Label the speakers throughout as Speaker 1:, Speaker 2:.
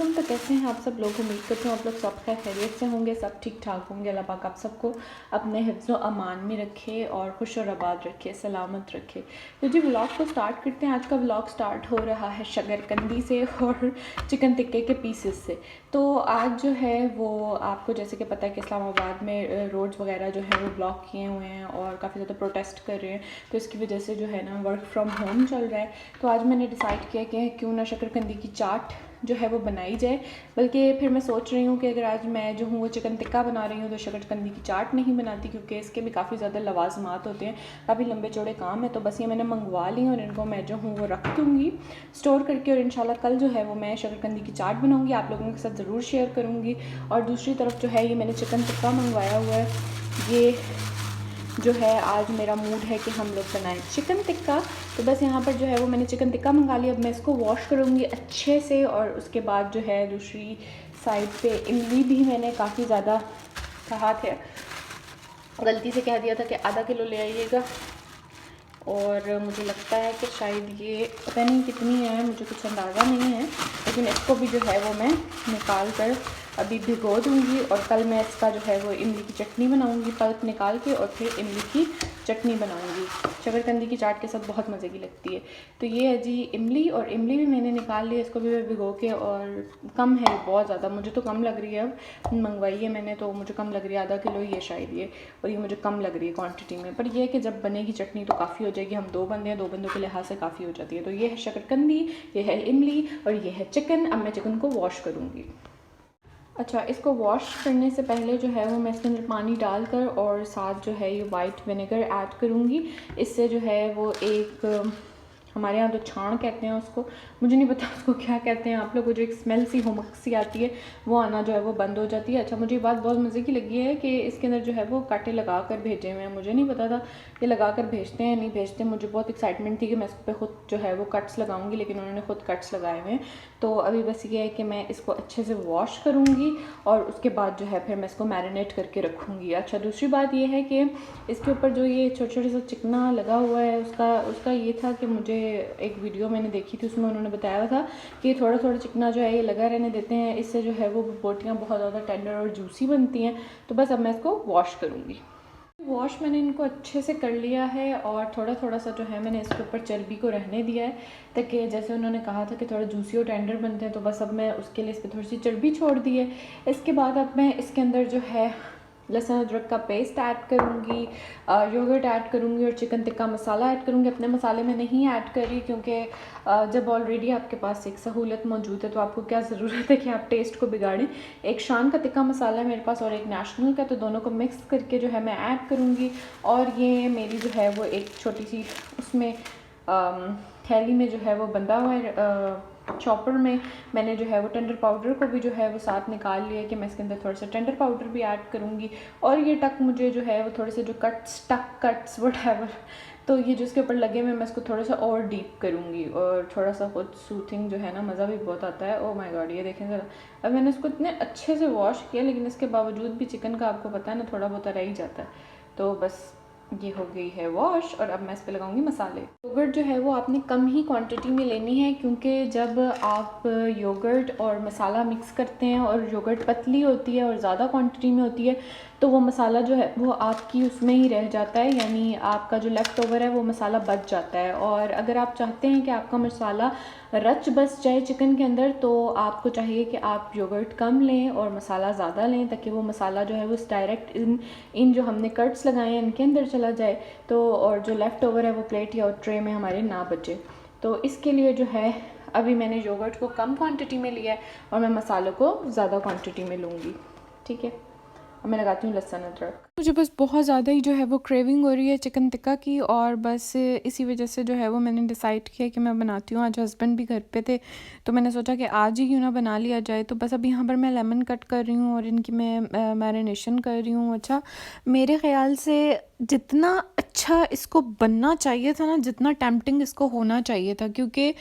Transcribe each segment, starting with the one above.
Speaker 1: वालेकुम। तो कैसे हैं आप सब लोग? उम्मीद करते हैं आप लोग सब खैरियत से होंगे, सब ठीक ठाक होंगे। अल्लाह पाक आप सबको अपने हिफ्ज़ व अमान में रखे और खुश और आबाद रखे, सलामत रखे। तो जी व्लॉग को स्टार्ट करते हैं। आज का व्लॉग स्टार्ट हो रहा है शकरकंदी से और चिकन टिक्के के पीसेस से। तो आज जो है वो आपको जैसे कि पता है कि इस्लामाबाद में रोड्स वगैरह जो है वो ब्लॉक किए हुए हैं और काफ़ी ज़्यादा प्रोटेस्ट कर रहे हैं। तो इसकी वजह से जो है ना वर्क फ्रॉम होम चल रहा है। तो आज मैंने डिसाइड किया कि क्यों ना शकरकंदी की चाट जो है वो बनाई जाए। बल्कि फिर मैं सोच रही हूँ कि अगर आज मैं जो हूँ वो चिकन टिक्का बना रही हूँ तो शकरकंदी की चाट नहीं बनाती, क्योंकि इसके भी काफ़ी ज़्यादा लवाजमात होते हैं, काफ़ी लंबे चौड़े काम है। तो बस ये मैंने मंगवा ली और इनको मैं जो हूँ वो रख दूँगी स्टोर करके, और इंशाल्लाह कल जो है वो मैं शकरकंदी की चाट बनाऊँगी, आप लोगों के साथ ज़रूर शेयर करूँगी। और दूसरी तरफ जो है ये मैंने चिकन टिक्का मंगवाया हुआ है। ये जो है आज मेरा मूड है कि हम लोग बनाएं चिकन टिक्का। तो बस यहाँ पर जो है वो मैंने चिकन टिक्का मंगा लिया। अब मैं इसको वॉश करूँगी अच्छे से, और उसके बाद जो है दूसरी साइड पे इमली भी मैंने काफ़ी ज़्यादा कहा था, गलती से कह दिया था कि आधा किलो ले आइएगा, और मुझे लगता है कि शायद ये पता नहीं कितनी है, मुझे कुछ अंदाज़ा नहीं है। लेकिन इसको भी जो है वो मैं निकाल कर अभी भिगो दूँगी, और कल मैं इसका जो है वो इमली की चटनी बनाऊँगी, पल्प निकाल के, और फिर इमली की चटनी बनाऊँगी। शकरकंदी की चाट के साथ बहुत मज़े की लगती है। तो ये है जी इमली, और इमली भी मैंने निकाल ली, इसको भी मैं भिगो के, और कम है बहुत ज़्यादा, मुझे तो कम लग रही है। अब मंगवाई है मैंने तो मुझे कम लग रही है, आधा किलो ही है शायद ये, और ये मुझे कम लग रही है क्वांटिटी में। पर यह है कि जब बनेगी चटनी तो काफ़ी हो जाएगी। हम 2 बंदे हैं, 2 बंदों के लिहाज से काफ़ी हो जाती है। तो ये है शकरकंदी, ये है इमली, और ये है चिकन। अब मैं चिकन को वॉश करूँगी। अच्छा, इसको वॉश करने से पहले जो है वो मैं इसके अंदर पानी डालकर और साथ जो है ये वाइट विनेगर ऐड करूँगी। इससे जो है वो एक हमारे यहाँ तो छाण कहते हैं उसको, मुझे नहीं पता उसको क्या कहते हैं आप लोग, जो एक स्मेल सी हुमक सी आती है वो आना जो है वो बंद हो जाती है। अच्छा, मुझे ये बात बहुत मज़े की लगी है कि इसके अंदर जो है वो कांटे लगा कर भेजे हुए हैं। मुझे नहीं पता था ये लगा कर भेजते हैं नहीं भेजते। मुझे बहुत एक्साइटमेंट थी कि मैं इस पर ख़ुद जो है वो कट्स लगाऊंगी, लेकिन उन्होंने ख़ुद कट्स लगाए हुए हैं। तो अभी बस ये है कि मैं इसको अच्छे से वॉश करूँगी और उसके बाद जो है फिर मैं इसको मैरिनेट करके रखूँगी। अच्छा, दूसरी बात ये है कि इसके ऊपर जो ये छोटे छोटे सा चिकना लगा हुआ है उसका ये था कि मुझे एक वीडियो मैंने देखी थी, उसमें उन्होंने बताया था कि थोड़ा थोड़ा चिकना जो है ये लगा रहने देते हैं, इससे जो है वो बोटियाँ बहुत ज़्यादा टेंडर और जूसी बनती हैं। तो बस अब मैं इसको वॉश करूँगी। वॉश मैंने इनको अच्छे से कर लिया है, और थोड़ा थोड़ा सा जो है मैंने इसके ऊपर चर्बी को रहने दिया है, ताकि जैसे उन्होंने कहा था कि थोड़ा जूसी और टेंडर बनते हैं, तो बस अब मैं उसके लिए इस पर थोड़ी सी चर्बी छोड़ दी है। इसके बाद अब मैं इसके अंदर जो है लहसुन अदरक का पेस्ट ऐड करूँगी, योगर्ट ऐड करूँगी, और चिकन टिक्का मसाला ऐड करूँगी। अपने मसाले में नहीं ऐड करी, क्योंकि जब ऑलरेडी आपके पास एक सहूलत मौजूद है तो आपको क्या ज़रूरत है कि आप टेस्ट को बिगाड़ें। एक शान का टिक्का मसाला है मेरे पास और एक नेशनल का, तो दोनों को मिक्स करके जो है मैं ऐड करूँगी। और ये मेरी जो है वो एक छोटी सी उसमें थैली में जो है वो बंधा हुआ है, चॉपर में मैंने जो है वो टेंडर पाउडर को भी जो है वो साथ निकाल लिया कि मैं इसके अंदर थोड़ा सा टेंडर पाउडर भी ऐड करूँगी। और ये टक मुझे जो है वो थोड़े से जो कट्स व्हाटएवर, तो ये जो इसके ऊपर लगे हुए मैं इसको थोड़ा सा और डीप करूँगी, और थोड़ा सा खुद सूथिंग जो है ना, मज़ा भी बहुत आता है। ओह माय गॉड, ये देखें ज़रा। अब मैंने इसको इतने अच्छे से वॉश किया, लेकिन इसके बावजूद भी चिकन का आपको पता है ना थोड़ा बहुत रह ही जाता है। तो बस ये हो गई है वॉश, और अब मैं इस पर लगाऊंगी मसाले। योगर्ट जो है वो आपने कम ही क्वांटिटी में लेनी है, क्योंकि जब आप योगर्ट और मसाला मिक्स करते हैं और योगर्ट पतली होती है और ज़्यादा क्वांटिटी में होती है, तो वो मसाला जो है वो आपकी उसमें ही रह जाता है, यानी आपका जो लेफ़्ट ओवर है वो मसाला बच जाता है। और अगर आप चाहते हैं कि आपका मसाला रच बस जाए चिकन के अंदर, तो आपको चाहिए कि आप योगर्ट कम लें और मसाला ज़्यादा लें, ताकि वो मसाला जो है वो डायरेक्ट इन जो हमने कट्स लगाए हैं इनके अंदर चला जाए, तो और जो लेफ़्ट ओवर है वो प्लेट या ट्रे में हमारे ना बचे। तो इसके लिए जो है अभी मैंने योगर्ट को कम क्वांटिटी में लिया है और मैं मसालों को ज़्यादा क्वांटिटी में लूँगी। ठीक है, अब मैं लगाती हूँ लहसुन अदरक। मुझे बस बहुत ज़्यादा ही जो है वो क्रेविंग हो रही है चिकन टिक्का की, और बस इसी वजह से जो है वो मैंने डिसाइड किया कि मैं बनाती हूँ। आज हस्बैंड भी घर पे थे, तो मैंने सोचा कि आज ही क्यों ना बना लिया जाए। तो बस अभी यहाँ पर मैं लेमन कट कर रही हूँ और इनकी मैं मैरिनेशन कर रही हूँ। अच्छा, मेरे ख़्याल से जितना अच्छा इसको बनना चाहिए था ना, जितना टेम्पटिंग इसको होना चाहिए था, क्योंकि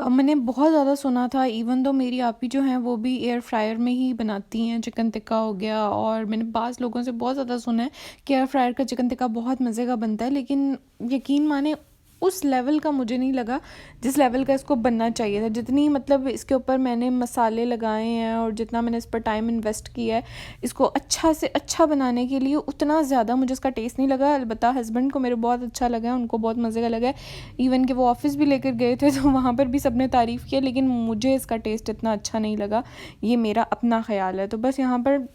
Speaker 1: मैंने बहुत ज़्यादा सुना था, इवन तो मेरी आपी जो हैं वो भी एयर फ्रायर में ही बनाती हैं चिकन टिक्का हो गया, और मैंने बाज़ लोगों से बहुत ज़्यादा सुना है कि एयर फ्रायर का चिकन टिक्का बहुत मज़े का बनता है। लेकिन यकीन माने उस लेवल का मुझे नहीं लगा जिस लेवल का इसको बनना चाहिए था। जितनी मतलब इसके ऊपर मैंने मसाले लगाए हैं और जितना मैंने इस पर टाइम इन्वेस्ट किया है इसको अच्छा से अच्छा बनाने के लिए, उतना ज़्यादा मुझे इसका टेस्ट नहीं लगा। अलबत्ता हस्बैंड को मेरे बहुत अच्छा लगा है, उनको बहुत मज़े का लगा है। इवन कि वो ऑफ़िस भी लेकर गए थे तो वहाँ पर भी सबने तारीफ़ किया, लेकिन मुझे इसका टेस्ट इतना अच्छा नहीं लगा। ये मेरा अपना ख़्याल है। तो बस यहाँ पर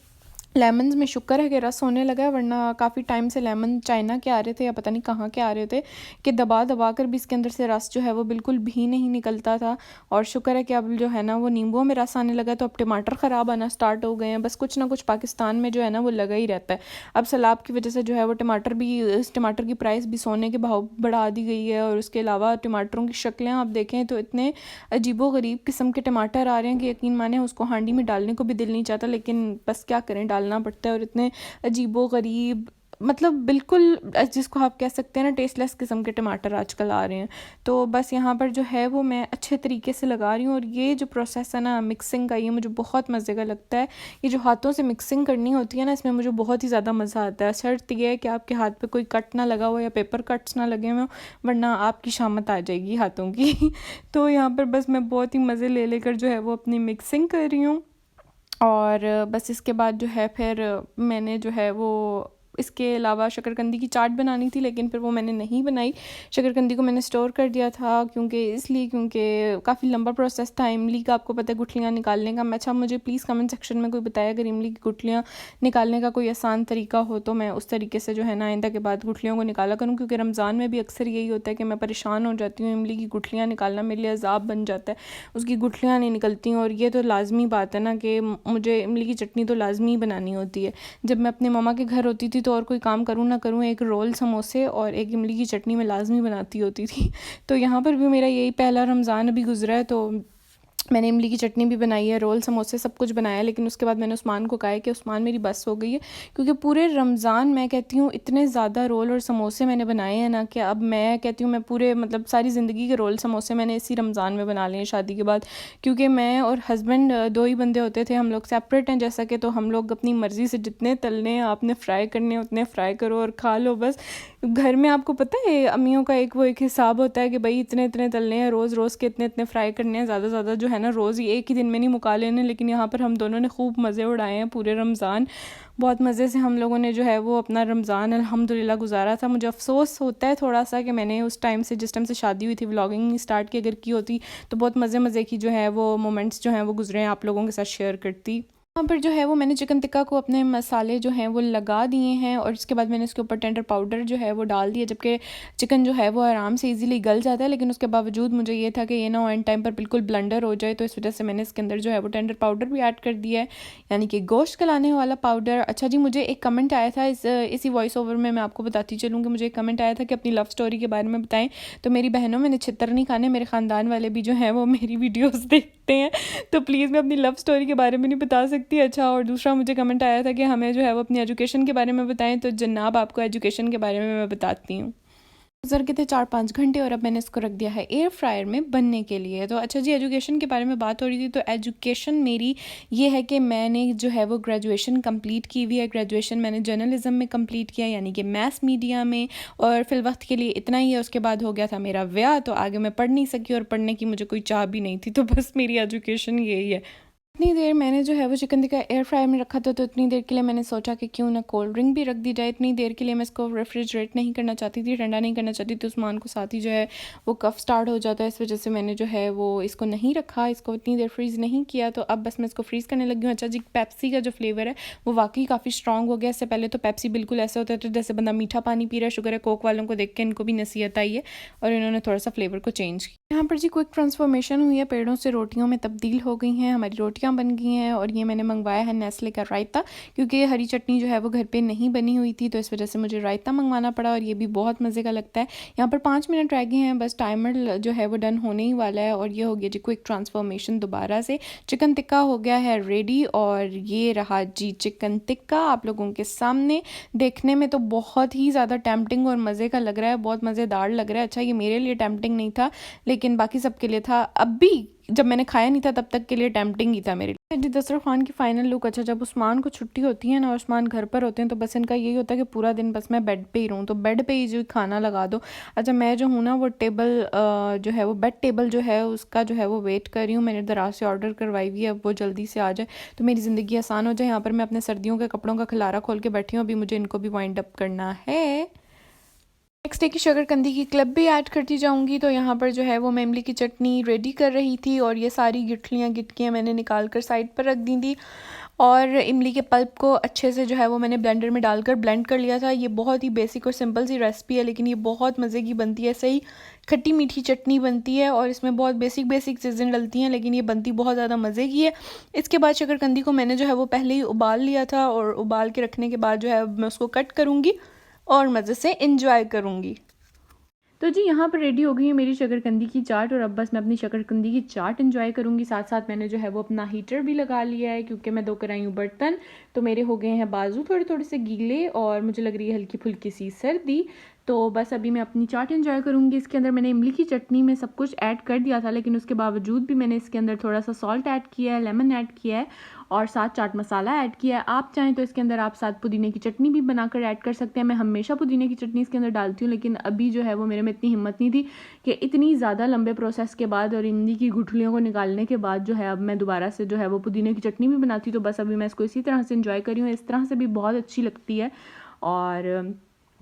Speaker 1: लेमन्स में शुक्र है कि रस होने लगा है, वरना काफ़ी टाइम से लेमन चाइना के आ रहे थे या पता नहीं कहाँ के आ रहे थे कि दबा दबा कर भी इसके अंदर से रस जो है वो बिल्कुल भी नहीं निकलता था। और शुक्र है कि अब जो है ना वो नींबुओं में रस आने लगा। तो अब टमाटर ख़राब आना स्टार्ट हो गए हैं। बस कुछ ना कुछ पाकिस्तान में जो है ना वो लगा ही रहता है। अब सैलाब की वजह से जो है वो टमाटर की प्राइस भी सोने के भाव बढ़ा दी गई है। और उसके अलावा टमाटरों की शक्लें आप देखें तो इतने अजीबो गरीब किस्म के टमाटर आ रहे हैं कि यकीन माने उसको हांडी में डालने को भी दिल नहीं चाहता, लेकिन बस क्या करें, डालना पड़ता है। और इतने अजीबो गरीब, मतलब बिल्कुल जिसको आप कह सकते हैं ना टेस्टलेस किस्म के टमाटर आजकल आ रहे हैं। तो बस यहाँ पर जो है वो मैं अच्छे तरीके से लगा रही हूँ। और ये जो प्रोसेस है ना मिक्सिंग का, ये मुझे बहुत मज़े का लगता है। ये जो हाथों से मिक्सिंग करनी होती है ना, इसमें मुझे बहुत ही ज़्यादा मज़ा आता है। शर्त यह है कि आपके हाथ पे कोई कट ना लगा हो या पेपर कट्स ना लगे हुए, वरना आपकी शामत आ जाएगी हाथों की। तो यहाँ पर बस मैं बहुत ही मज़े ले लेकर जो है वो अपनी मिक्सिंग कर रही हूँ। और बस इसके बाद जो है फिर मैंने जो है वो इसके अलावा शकरकंदी की चाट बनानी थी, लेकिन फिर वो मैंने नहीं बनाई। शकरकंदी को मैंने स्टोर कर दिया था क्योंकि काफ़ी लंबा प्रोसेस था इमली का, आपको पता है, गुठलियाँ निकालने का। अच्छा, मुझे प्लीज़ कमेंट सेक्शन में कोई बताया अगर इमली की गुठलियाँ निकालने का कोई आसान तरीका हो, तो मैं उस तरीके से जो है ना आइंदा के बाद गुठलियों को निकाला करूँ। क्योंकि रमज़ान में भी अक्सर यही होता है कि मैं परेशान हो जाती हूँ, इमली की गुठलियाँ निकालना मेरे लिए अज़ाब बन जाता है, उसकी गुठलियाँ नहीं निकलती। और ये तो लाजमी बात है ना कि मुझे इमली की चटनी तो लाजमी बनानी होती है। जब मैं अपने मामा के घर होती थी तो और कोई काम करूँ ना करूँ, एक रोल समोसे और एक इमली की चटनी में लाजमी बनाती होती थी। तो यहाँ पर भी मेरा यही पहला रमज़ान अभी गुजरा है, तो मैंने इमली की चटनी भी बनाई है, रोल समोसे सब कुछ बनाया है। लेकिन उसके बाद मैंने उस्मान को कहा है कि उस्मान मेरी बस हो गई है, क्योंकि पूरे रमज़ान मैं कहती हूँ इतने ज़्यादा रोल और समोसे मैंने बनाए हैं ना कि अब मैं कहती हूँ मैं पूरे मतलब सारी ज़िंदगी के रोल समोसे मैंने इसी रमज़ान में बना लिए हैं शादी के बाद। क्योंकि मैं और हस्बैंड दो ही बंदे होते थे, हम लोग सेपरेट हैं जैसा कि, तो हम लोग अपनी मर्ज़ी से जितने तलने हैं आपने फ्राई करने उतने फ्राई करो और खा लो बस। घर में आपको पता है अम्मियों का एक हिसाब होता है कि भाई इतने इतने तलने हैं, रोज़ रोज़ के इतने इतने फ्राई करने हैं, ज़्यादा ज़्यादा जो है ना रोज़ ही एक ही दिन में नहीं मुका लेने। लेकिन यहाँ पर हम दोनों ने खूब मज़े उड़ाए हैं पूरे रमज़ान। बहुत मज़े से हम लोगों ने जो है वो अपना रमज़ान अल्हम्दुलिल्लाह गुजारा था। मुझे अफ़सोस होता है थोड़ा सा कि मैंने उस टाइम से, जिस टाइम से शादी हुई थी, व्लॉगिंग नहीं स्टार्ट की। अगर की होती तो बहुत मज़े मज़े की जो है वो मोमेंट्स जो हैं वो गुजरे हैं, आप लोगों के साथ शेयर करती। यहाँ पर जो है वो मैंने चिकन टिक्का को अपने मसाले जो हैं वो लगा दिए हैं और इसके बाद मैंने उसके ऊपर टेंडर पाउडर जो है वो डाल दिया। जबकि चिकन जो है वो आराम से इजीली गल जाता है, लेकिन उसके बावजूद मुझे ये था कि ये ना एंड टाइम पर बिल्कुल ब्लंडर हो जाए, तो इस वजह से मैंने इसके अंदर जो है वो टेंडर पाउडर भी ऐड कर दिया है, यानी कि गोश्त गलाने वाला पाउडर। अच्छा जी, मुझे एक कमेंट आया था इसी वॉइस ओवर में मैं आपको बताती चलूँगी। मुझे एक कमेंट आया था कि अपनी लव स्टोरी के बारे में बताएं। तो मेरी बहनों, मैंने छितर नहीं खाने, मेरे ख़ानदान वाले भी जो हैं वो मेरी वीडियोज़ देखते हैं, तो प्लीज़ मैं अपनी लव स्टोरी के बारे में नहीं बता सकती। अच्छा, और दूसरा मुझे कमेंट आया था कि हमें जो है वो अपनी एजुकेशन के बारे में बताएं, तो जनाब आपको एजुकेशन के बारे में मैं बताती हूँ। गुजर के थे 4-5 घंटे और अब मैंने इसको रख दिया है एयर फ्रायर में बनने के लिए। तो अच्छा जी, एजुकेशन के बारे में बात हो रही थी। तो एजुकेशन मेरी ये है कि मैंने जो है वो ग्रेजुएशन कंप्लीट की हुई है। ग्रेजुएशन मैंने जर्नलिज्म में कंप्लीट किया, यानी कि मैस मीडिया में, और फिल वक्त के लिए इतना ही है। उसके बाद हो गया था मेरा ब्याह, तो आगे मैं पढ़ नहीं सकी और पढ़ने की मुझे कोई चाह भी नहीं थी, तो बस मेरी एजुकेशन यही है। इतनी देर मैंने जो है वो चिकन टिक्का एयर फ्रायर में रखा था, तो इतनी देर के लिए मैंने सोचा कि क्यों ना कोल्ड ड्रिंक भी रख दी जाए। इतनी देर के लिए मैं इसको रेफ्रिजरेट नहीं करना चाहती थी, ठंडा नहीं करना चाहती थी, उस्मान को साथ ही जो है वो कफ स्टार्ट हो जाता है। इस वजह से मैंने जो है वो इसको नहीं रखा, इसको इतनी देर फ्रीज़ नहीं किया। तो अब बस मैं इसको फ्रीज़ करने लगी हूँ। अच्छा जी, पेप्सी का जो फ्लेवर है वो वाकई काफ़ी स्ट्रॉन्ग हो गया। इससे पहले तो पेप्सी बिल्कुल ऐसा होता था जैसे बंदा मीठा पानी पी रहा है। शुगर है कोक वालों को देख के इनको भी नसीहत आई है और इन्होंने थोड़ा सा फ्लेवर को चेंज किया। यहाँ पर जी क्विक ट्रांसफॉर्मेशन हुई है, पेड़ों से रोटियों में तब्दील हो गई हैं, हमारी रोटियाँ बन गई हैं। और ये मैंने मंगवाया है नेस्ले का रायता, क्योंकि ये हरी चटनी जो है वो घर पे नहीं बनी हुई थी, तो इस वजह से मुझे रायता मंगवाना पड़ा। और ये भी बहुत मज़े का लगता है। यहाँ पर 5 मिनट रह गए हैं, बस टाइमर जो है वो डन होने ही वाला है। और ये हो गया जी क्विक ट्रांसफॉर्मेशन दोबारा से। चिकन टिक्का हो गया है रेडी, और ये रहा जी चिकन टिक्का आप लोगों के सामने। देखने में तो बहुत ही ज़्यादा टेम्पटिंग और मज़े का लग रहा है, बहुत मज़ेदार लग रहा है। अच्छा, ये मेरे लिए टेम्पटिंग नहीं था, लेकिन बाकी सबके लिए था। अब भी जब मैंने खाया नहीं था तब तक के लिए टेम्पटिंग ही था मेरे लिए। जी दस्तरखान की फ़ाइनल लुक। अच्छा, जब उस्मान को छुट्टी होती है ना और उस्मान घर पर होते हैं तो बस इनका यही होता है कि पूरा दिन बस मैं बेड पे ही रहूँ, तो बेड पे ही जो खाना लगा दो। अच्छा, मैं जो हूँ ना वो टेबल जो है वो बेड टेबल जो है उसका जो है वो वेट कर रही हूँ। मैंने दराज से ऑर्डर करवाई हुई है, अब वो जल्दी से आ जाए तो मेरी ज़िंदगी आसान हो जाए। यहाँ पर मैं अपने सर्दियों के कपड़ों का खलारा खोल के बैठी हूँ, अभी मुझे इनको भी वाइंड अप करना है। नेक्स्ट डे की शकरकंदी की क्लब भी ऐड करती जाऊंगी। तो यहाँ पर जो है वो मैं इमली की चटनी रेडी कर रही थी और ये सारी गिटकियाँ मैंने निकाल कर साइड पर रख दी थी और इमली के पल्प को अच्छे से जो है वो मैंने ब्लेंडर में डालकर ब्लेंड कर लिया था। ये बहुत ही बेसिक और सिंपल सी रेसिपी है लेकिन ये बहुत मज़े की बनती है। सही खट्टी मीठी चटनी बनती है और इसमें बहुत बेसिक चीज़ें डलती हैं लेकिन ये बनती बहुत ज़्यादा मज़े की है। इसके बाद शकरकंदी को मैंने जो है वो पहले ही उबाल लिया था और उबाल के रखने के बाद जो है मैं उसको कट करूँगी और मज़े से इंजॉय करूँगी। तो जी यहाँ पर रेडी हो गई है मेरी शकरकंदी की चाट और अब बस मैं अपनी शकरकंदी की चाट इंजॉय करूँगी। साथ साथ मैंने जो है वो अपना हीटर भी लगा लिया है क्योंकि मैं धो कर आई हूँ बर्तन, तो मेरे हो गए हैं बाजू थोड़े थोड़े से गीले और मुझे लग रही है हल्की फुल्की सी सर्दी। तो बस अभी मैं अपनी चाट इंजॉय करूँगी। इसके अंदर मैंने इमली की चटनी में सब कुछ ऐड कर दिया था लेकिन उसके बावजूद भी मैंने इसके अंदर थोड़ा सा सॉल्ट ऐड किया है, लेमन ऐड किया है और साथ चाट मसाला ऐड किया है। आप चाहें तो इसके अंदर आप साथ पुदीने की चटनी भी बनाकर ऐड कर सकते हैं। मैं हमेशा पुदीने की चटनी इसके अंदर डालती हूँ लेकिन अभी जो है वो मेरे में इतनी हिम्मत नहीं थी कि इतनी ज़्यादा लंबे प्रोसेस के बाद और इमली की गुठलियों को निकालने के बाद जो है अब मैं दोबारा से जो है वो पुदीने की चटनी भी बनाती। तो बस अभी मैं इसको इसी तरह से इंजॉय करी हूँ, इस तरह से भी बहुत अच्छी लगती है। और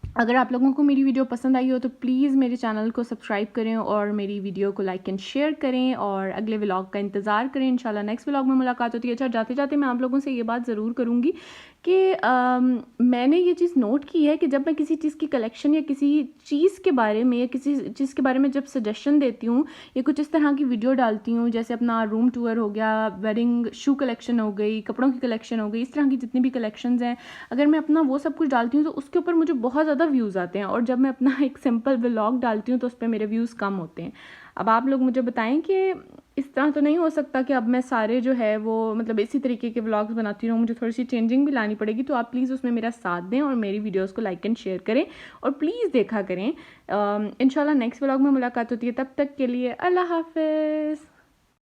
Speaker 1: अगर आप लोगों को मेरी वीडियो पसंद आई हो तो प्लीज़ मेरे चैनल को सब्सक्राइब करें और मेरी वीडियो को लाइक एंड शेयर करें और अगले व्लॉग का इंतज़ार करें। इंशाल्लाह नेक्स्ट व्लॉग में मुलाकात होती है। अच्छा, जाते जाते मैं आप लोगों से ये बात ज़रूर करूँगी कि मैंने ये चीज़ नोट की है कि जब मैं किसी चीज़ की कलेक्शन या किसी चीज़ के बारे में या किसी चीज़ के बारे में जब सजेशन देती हूँ या कुछ इस तरह की वीडियो डालती हूँ, जैसे अपना रूम टूर हो गया, वेडिंग शू कलेक्शन हो गई, कपड़ों की कलेक्शन हो गई, इस तरह की जितनी भी कलेक्शंस हैं, अगर मैं अपना वो सब कुछ डालती हूँ तो उसके ऊपर मुझे बहुत ज़्यादा व्यूज़ आते हैं और जब मैं अपना एक सिंपल व्लॉग डालती हूँ तो उस पर मेरे व्यूज़ कम होते हैं। अब आप लोग मुझे बताएं कि इस तरह तो नहीं हो सकता कि अब मैं सारे जो है वो मतलब इसी तरीके के व्लॉग्स बनाती रहूँ, मुझे थोड़ी सी चेंजिंग भी लानी पड़ेगी। तो आप प्लीज़ उसमें मेरा साथ दें और मेरी वीडियोस को लाइक एंड शेयर करें और प्लीज़ देखा करें। इंशाल्लाह नेक्स्ट व्लॉग में मुलाकात होती है, तब तक के लिए अल्लाह हाफ़िज़।